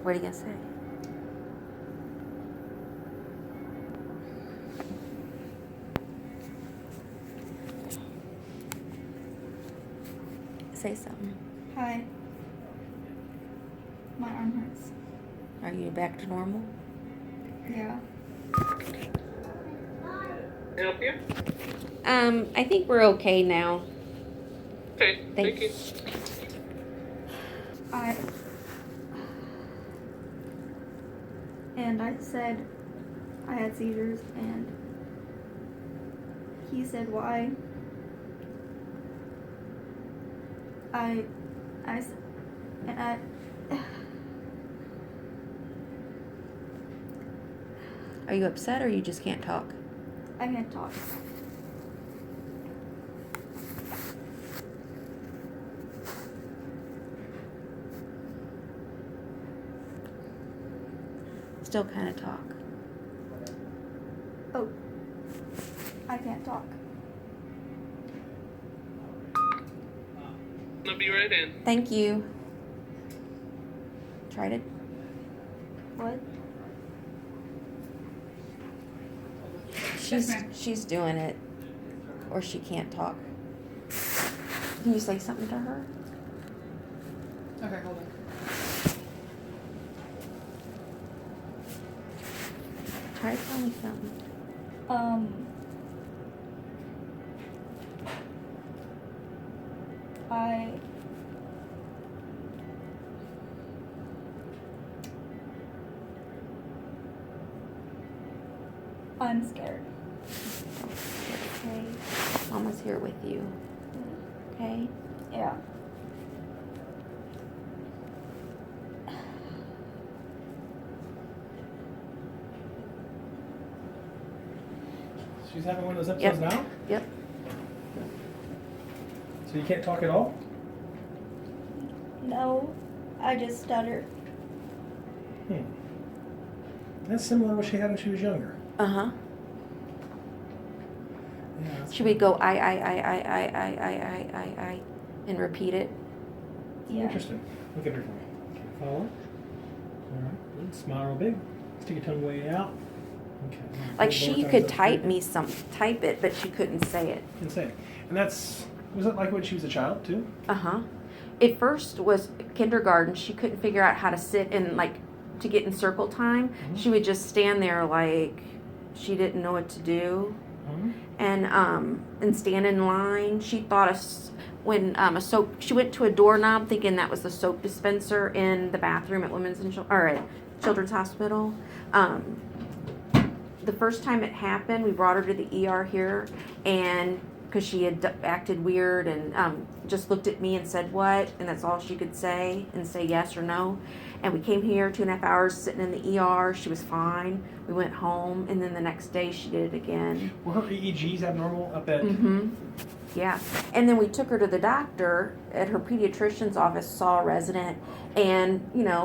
What are you gonna say? Say something. Hi. My arm hurts. Are you back to normal? Yeah. Help you? I think we're okay now. Okay, thank you. I said I had seizures, and he said why. I Are you upset or you just can't talk? I can't talk. Still kind of talk. Oh, I can't talk. I'll be right in. Thank you. Tried it. What? She's doing it, or she can't talk. Can you say something to her? Okay, hold on. Try to tell me something. I'm scared. Okay. Mama's here with you. Okay? Yeah. She's having one of those episodes now? Yep. So you can't talk at all? No, I just stutter. That's similar to what she had when she was younger. Uh-huh. Yeah, Should we go I, and repeat it? Yeah. Interesting. Look at her for me. Okay, follow. All right. Good. Smile real big. Stick your tongue way out. Okay. Like Good. she Lower could tongue's up. type it, but she couldn't say it. Couldn't say it. And was it like when she was a child too? Uh-huh. It first was kindergarten. She couldn't figure out how to sit and to get in circle time. Mm-hmm. She would just stand there like she didn't know what to do. Mm-hmm. And stand in line. She thought she went to a doorknob thinking that was the soap dispenser in the bathroom at at Children's Hospital. The first time it happened, we brought her to the ER here, and because she had acted weird and just looked at me and said what, and that's all she could say, and say yes or no. And we came here 2.5 hours sitting in the ER. She was fine. We went home, and then the next day she did it again. Were her EEGs abnormal up at? Mm-hmm. Yeah. And then we took her to the doctor at her pediatrician's office, saw a resident, and,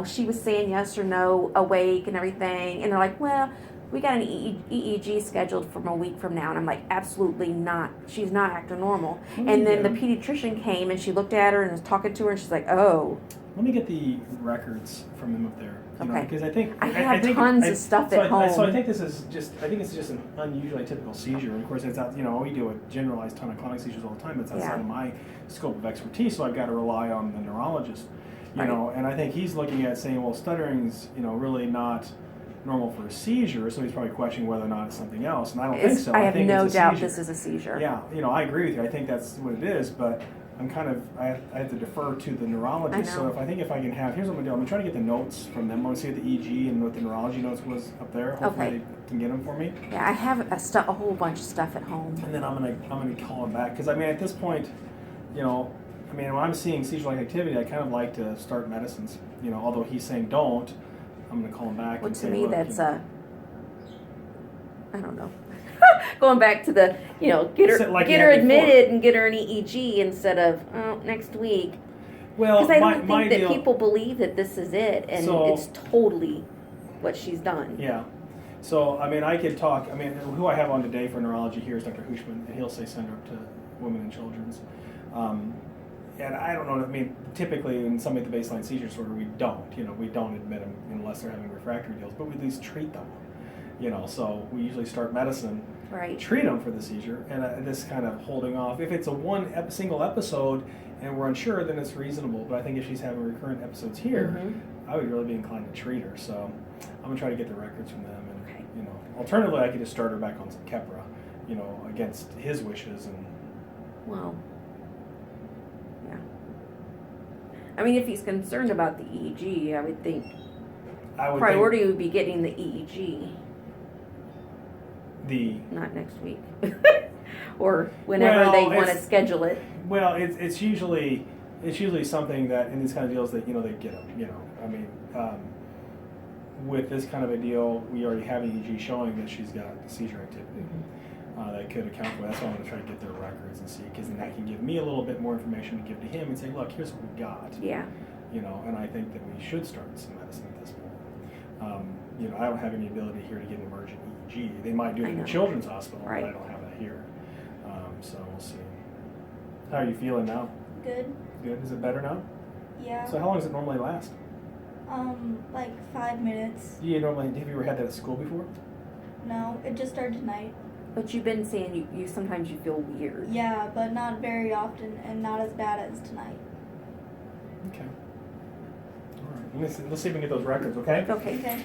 she was saying yes or no, awake and everything. And they're like, well, we got an EEG scheduled from a week from now. And I'm like, absolutely not. She's not acting normal. And then the pediatrician came, and she looked at her and was talking to her, and she's like, oh. Let me get the records from them up there. Okay. Because I think I have tons of stuff at home. So I think it's just an unusually typical seizure. And of course, it's out. We do a generalized tonic-clonic seizures all the time. It's outside of my scope of expertise, so I've got to rely on the neurologist. And I think he's looking at saying, well, stuttering's really not normal for a seizure, so he's probably questioning whether or not it's something else. And I don't think so. I have no doubt seizure. this is a seizure. Yeah, I agree with you. I think that's what it is, but I have to defer to the neurologist. So if I can have, here's what I'm gonna do. I'm gonna try to get the notes from them. I'm gonna see what the EEG and what the neurology notes was up there. Hopefully they can get them for me. Yeah, I have a whole bunch of stuff at home. And then I'm gonna call him back because at this point, when I'm seeing seizure-like activity, I kind of like to start medicines. Although he's saying don't, I'm gonna call him back. Well, and to say, me, look, that's I don't know. Going back to the, get her admitted and get her an EEG instead of next week. Well, because I don't think that people believe that this is it, and it's totally what she's done. Yeah. So I could talk. Who I have on today for neurology here is Dr. Hushman, and he'll say send her up to Women and Children's. and I don't know, I mean, typically in somebody with the baseline seizure disorder, we don't admit them unless they're having refractory deals, but we at least treat them, so we usually start medicine, Right. treat them for the seizure, and this kind of holding off. If it's a single episode and we're unsure, then it's reasonable, but I think if she's having recurrent episodes here, Mhm. I would really be inclined to treat her, so I'm going to try to get the records from them, and, Okay. alternatively, I could just start her back on some Keppra, against his wishes, and Well, yeah. I mean, if he's concerned about the EEG, I would think I would priority would be getting the EEG, think not next week. Or whenever Well, they want to it's- schedule it. Well, it's usually something that in these kind of deals that they get them. I mean, with this kind of a deal, we already have EEG showing that she's got seizure activity. That could account for. That's why I want to try to get their records and see, because then that can give me a little bit more information to give to him and say, look, here's what we got. Yeah. And I think that we should start some medicine at this point. I don't have any ability here to get an emergent EEG. They might do it I in the know. children's hospital, Right. but I don't have that here. So we'll see. How are you feeling now? Good. Good. Is it better now? Yeah. So how long does it normally last? Like 5 minutes. Have you ever had that at school before? No, it just started tonight. But you've been saying you sometimes you feel weird. Yeah, but not very often and not as bad as tonight. Okay. All right. Let's see if we can get those records, okay? Okay. Okay.